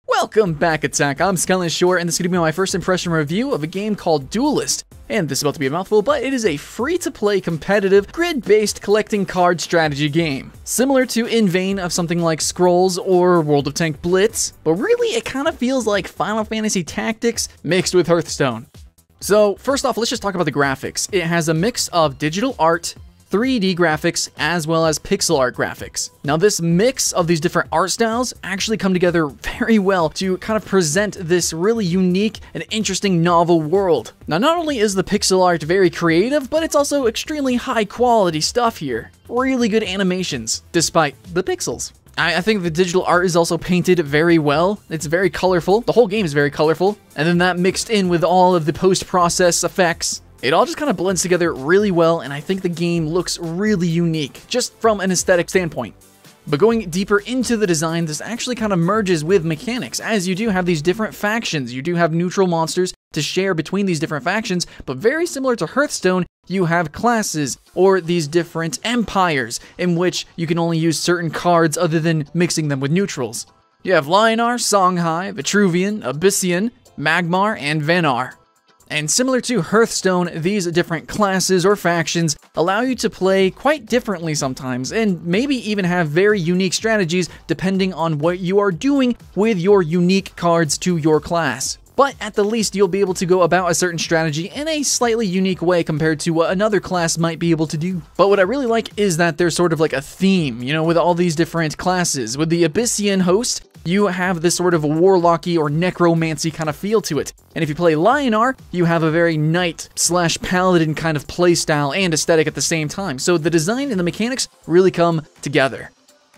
Welcome back, Attack. I'm Skyline Shore, and this is going to be my first impression review of a game called Duelyst. And this is about to be a mouthful, but it is a free-to-play competitive, grid-based collecting card strategy game. Similar to in vein of something like Scrolls or World of Tank Blitz, but really it kind of feels like Final Fantasy Tactics mixed with Hearthstone. So first off, let's just talk about the graphics. It has a mix of digital art, 3D graphics, as well as pixel art graphics. Now this mix of these different art styles actually come together very well to kind of present this really unique and interesting novel world. Now not only is the pixel art very creative, but it's also extremely high quality stuff here. Really good animations, despite the pixels. I think the digital art is also painted very well. It's very colorful. The whole game is very colorful. And then that mixed in with all of the post-process effects, it all just kind of blends together really well, and I think the game looks really unique, just from an aesthetic standpoint. But going deeper into the design, this actually kind of merges with mechanics, as you do have these different factions. You do have neutral monsters to share between these different factions, but very similar to Hearthstone, you have classes, or these different empires, in which you can only use certain cards other than mixing them with neutrals. You have Lionar, Songhai, Vitruvian, Abyssian, Magmar, and Venar. And similar to Hearthstone, these different classes or factions allow you to play quite differently sometimes, and maybe even have very unique strategies depending on what you are doing with your unique cards to your class. But at the least, you'll be able to go about a certain strategy in a slightly unique way compared to what another class might be able to do. But what I really like is that there's sort of like a theme, you know, with all these different classes. With the Abyssian host, you have this sort of warlocky or necromancy kind of feel to it. And if you play Lionar, you have a very knight/paladin kind of playstyle and aesthetic at the same time. So the design and the mechanics really come together.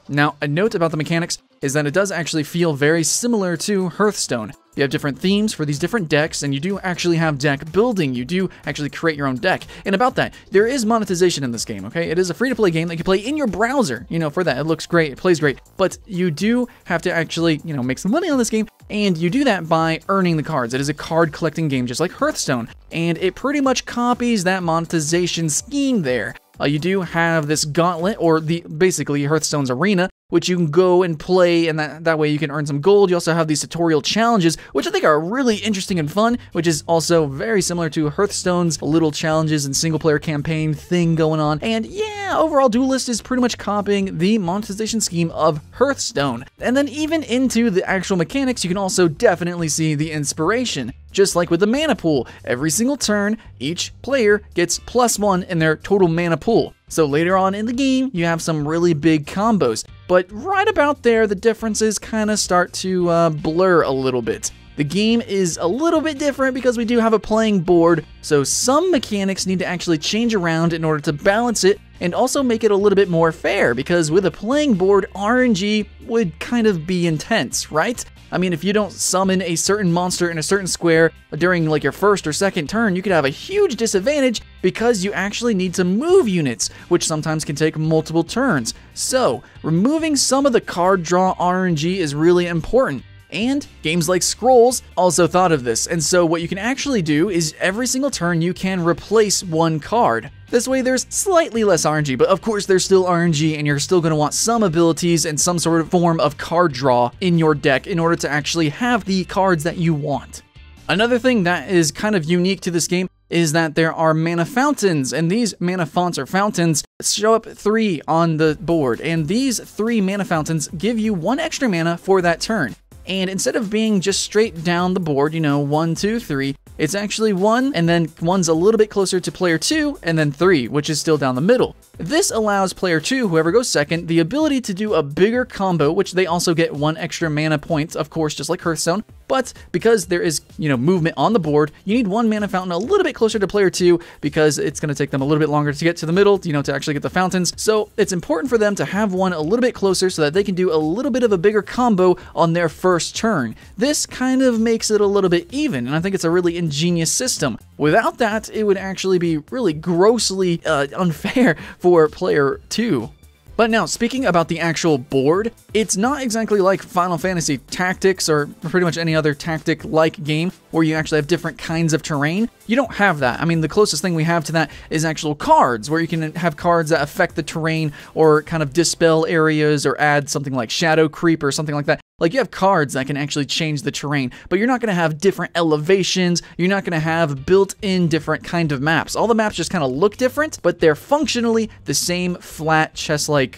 Now, a note about the mechanics is that it does actually feel very similar to Hearthstone. You have different themes for these different decks, and you do actually have deck building. You do actually create your own deck. And about that, there is monetization in this game, okay? It is a free-to-play game that you play in your browser. You know, for that, it looks great, it plays great. But you do have to actually, you know, make some money on this game, and you do that by earning the cards. It is a card-collecting game just like Hearthstone, and it pretty much copies that monetization scheme there. You do have this gauntlet, or basically Hearthstone's arena, which you can go and play, and that way you can earn some gold. You also have these tutorial challenges, which I think are really interesting and fun, which is also very similar to Hearthstone's little challenges and single-player campaign thing going on. And yeah, overall, Duelist is pretty much copying the monetization scheme of Hearthstone. And then even into the actual mechanics, you can also definitely see the inspiration. Just like with the mana pool, every single turn, each player gets +1 in their total mana pool. So later on in the game, you have some really big combos. But right about there, the differences kind of start to blur a little bit. The game is a little bit different because we do have a playing board, so some mechanics need to actually change around in order to balance it and also make it a little bit more fair, because with a playing board, RNG would kind of be intense, right? I mean, if you don't summon a certain monster in a certain square during like your first or second turn, you could have a huge disadvantage because you actually need to move units, which sometimes can take multiple turns. So, removing some of the card draw RNG is really important. And games like Scrolls also thought of this, and so what you can actually do is every single turn you can replace one card. This way there's slightly less RNG, but of course there's still RNG, and you're still going to want some abilities and some sort of form of card draw in your deck in order to actually have the cards that you want. Another thing that is kind of unique to this game is that there are mana fountains, and these mana fonts or fountains show up 3 on the board, and these 3 mana fountains give you 1 extra mana for that turn. And instead of being just straight down the board, you know, 1, 2, 3, it's actually 1, and then 1's a little bit closer to player 2, and then 3, which is still down the middle. This allows player 2, whoever goes second, the ability to do a bigger combo, which they also get 1 extra mana point, of course, just like Hearthstone. But because there is, you know, movement on the board, you need 1 mana fountain a little bit closer to player 2 because it's going to take them a little bit longer to get to the middle, you know, to actually get the fountains. So it's important for them to have 1 a little bit closer so that they can do a little bit of a bigger combo on their first turn. This kind of makes it a little bit even, and I think it's a really ingenious system. Without that, it would actually be really grossly unfair for player 2. But now, speaking about the actual board, it's not exactly like Final Fantasy Tactics or pretty much any other tactic-like game where you actually have different kinds of terrain. You don't have that. I mean, the closest thing we have to that is actual cards, where you can have cards that affect the terrain or kind of dispel areas or add something like shadow creep or something like that. Like, you have cards that can actually change the terrain, but you're not going to have different elevations, you're not going to have built-in different kind of maps. All the maps just kind of look different, but they're functionally the same flat chess-like,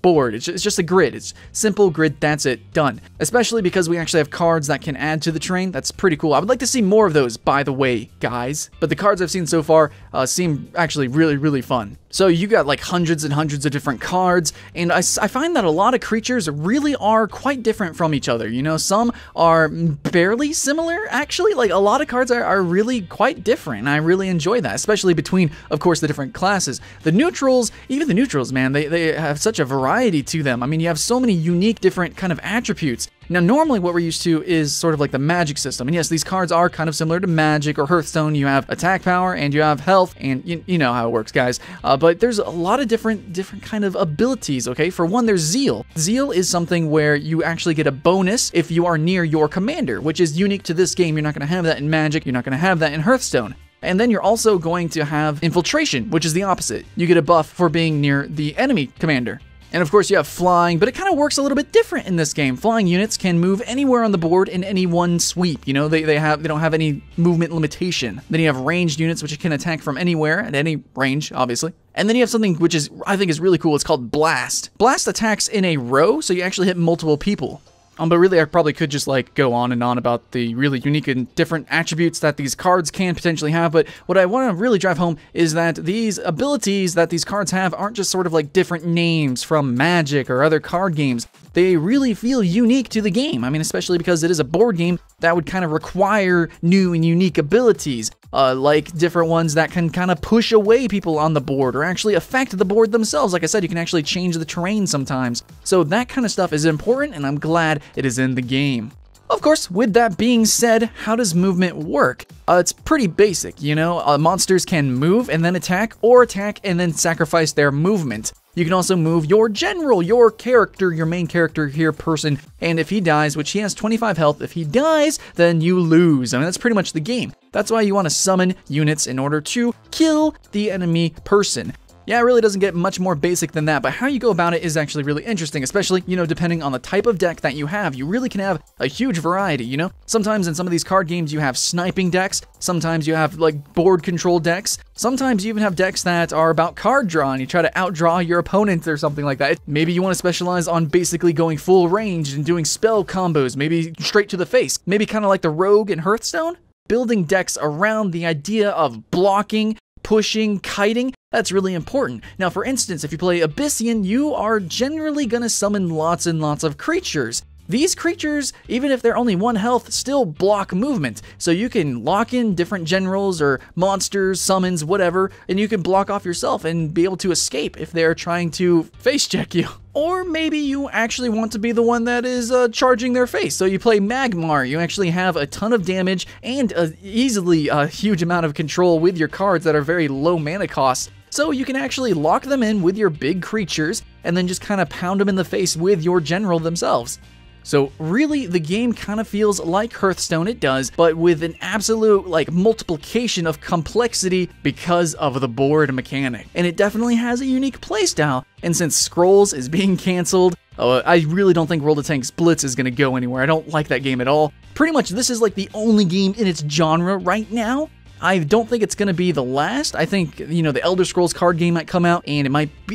board. It's just a grid. It's simple grid, that's it, done. Especially because we actually have cards that can add to the terrain. That's pretty cool. I would like to see more of those, by the way, guys. But the cards I've seen so far seem actually really, really fun. So you got like hundreds and hundreds of different cards, and I find that a lot of creatures really are quite different from each other. Some are barely similar, actually. Like, a lot of cards are really quite different, and I really enjoy that, especially between, of course, the different classes. The neutrals, even the neutrals, man, they have such a variety to them. I mean, you have so many unique different kind of attributes. Now, normally what we're used to is sort of like the magic system. And yes, these cards are kind of similar to Magic or Hearthstone. You have attack power and you have health, and you know how it works, guys. But there's a lot of different kind of abilities, okay? For one, there's Zeal. Zeal is something where you actually get a bonus if you are near your commander, which is unique to this game. You're not going to have that in Magic. You're not going to have that in Hearthstone. And then you're also going to have Infiltration, which is the opposite. You get a buff for being near the enemy commander. And of course you have Flying, but it kind of works a little bit different in this game. Flying units can move anywhere on the board in any one sweep. They don't have any movement limitation. Then you have ranged units, which can attack from anywhere at any range, obviously. And then you have something which I think is really cool. It's called Blast. Blast attacks in a row, so you actually hit multiple people. But really, I probably could just go on and on about the really unique and different attributes that these cards can potentially have. But what I want to really drive home is that these abilities that these cards have aren't just sort of like different names from Magic or other card games. They really feel unique to the game. I mean, especially because it is a board game that would kind of require new and unique abilities, like different ones that can kind of push away people on the board or actually affect the board themselves. Like I said, you can actually change the terrain sometimes. So that kind of stuff is important, and I'm glad it is in the game. Of course, with that being said, how does movement work? It's pretty basic, monsters can move and then attack, or attack and then sacrifice their movement. You can also move your general, your character, your main character here, person, and if he dies, which he has 25 health, if he dies, then you lose. I mean, that's pretty much the game. That's why you want to summon units in order to kill the enemy person. Yeah, it really doesn't get much more basic than that, but how you go about it is actually really interesting, especially, depending on the type of deck that you have. You really can have a huge variety, Sometimes in some of these card games you have sniping decks, sometimes you have, board control decks, sometimes you even have decks that are about card draw, and you try to outdraw your opponent or something like that. Maybe you want to specialize on basically going full range and doing spell combos, maybe straight to the face, maybe kind of like the Rogue in Hearthstone. Building decks around the idea of blocking, pushing, kiting, that's really important. Now, for instance, if you play Abyssian, you are generally going to summon lots and lots of creatures. These creatures, even if they're only 1 health, still block movement. So you can lock in different generals or monsters, summons, whatever, and you can block off yourself and be able to escape if they're trying to face check you. Or maybe you actually want to be the one that is charging their face. So you play Magmar. You actually have a ton of damage and easily a huge amount of control with your cards that are very low mana costs. So you can actually lock them in with your big creatures and then just kind of pound them in the face with your general themselves. So really, the game kind of feels like Hearthstone, it does, but with an absolute, multiplication of complexity because of the board mechanic. And it definitely has a unique playstyle, and since Scrolls is being canceled, I really don't think World of Tanks Blitz is going to go anywhere. I don't like that game at all. Pretty much, this is the only game in its genre right now. I don't think it's going to be the last. I think, the Elder Scrolls card game might come out, and it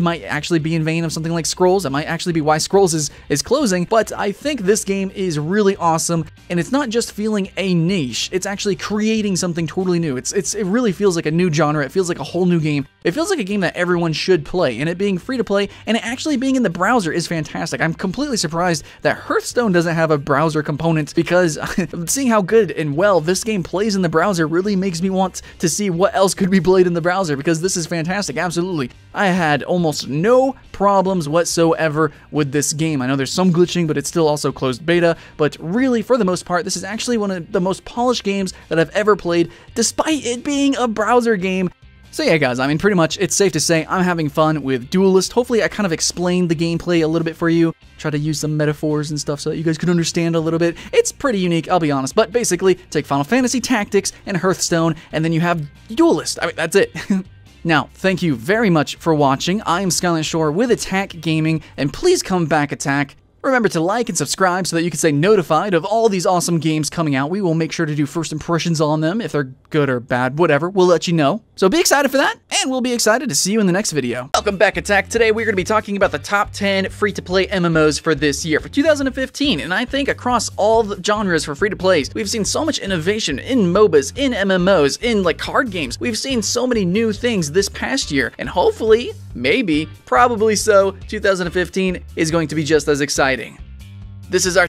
might actually be in vein of something like Scrolls. It might actually be why Scrolls is closing, but I think this game is really awesome, and it's not just feeling a niche. It's actually creating something totally new. It really feels like a new genre. It feels like a whole new game. It feels like a game that everyone should play, and it being free to play, and it actually being in the browser is fantastic. I'm completely surprised that Hearthstone doesn't have a browser component, because seeing how good and well this game plays in the browser really makes me want to see what else could be played in the browser, because this is fantastic. Absolutely. I had almost no problems whatsoever with this game. I know there's some glitching, but it's still also closed beta, but really, for the most part, this is actually one of the most polished games that I've ever played, despite it being a browser game. So yeah guys, I mean pretty much it's safe to say I'm having fun with Duelyst. Hopefully I kind of explained the gameplay a little bit for you. Try to use some metaphors and stuff so that you guys can understand a little bit. It's pretty unique, I'll be honest. But basically, take Final Fantasy Tactics and Hearthstone, and then you have Duelyst. I mean, that's it. Now, thank you very much for watching. I am Skyline Shore with Attack Gaming, and please come back, Attack. Remember to like and subscribe so that you can stay notified of all these awesome games coming out. We will make sure to do first impressions on them. If they're good or bad, whatever, we'll let you know. So be excited for that, and we'll be excited to see you in the next video. Welcome back, Attack. Today we're going to be talking about the top 10 free-to-play MMOs for this year, for 2015. And I think across all the genres for free-to-plays, we've seen so much innovation in MOBAs, in MMOs, in like card games. We've seen so many new things this past year, and hopefully, maybe, probably so, 2015 is going to be just as exciting. This is our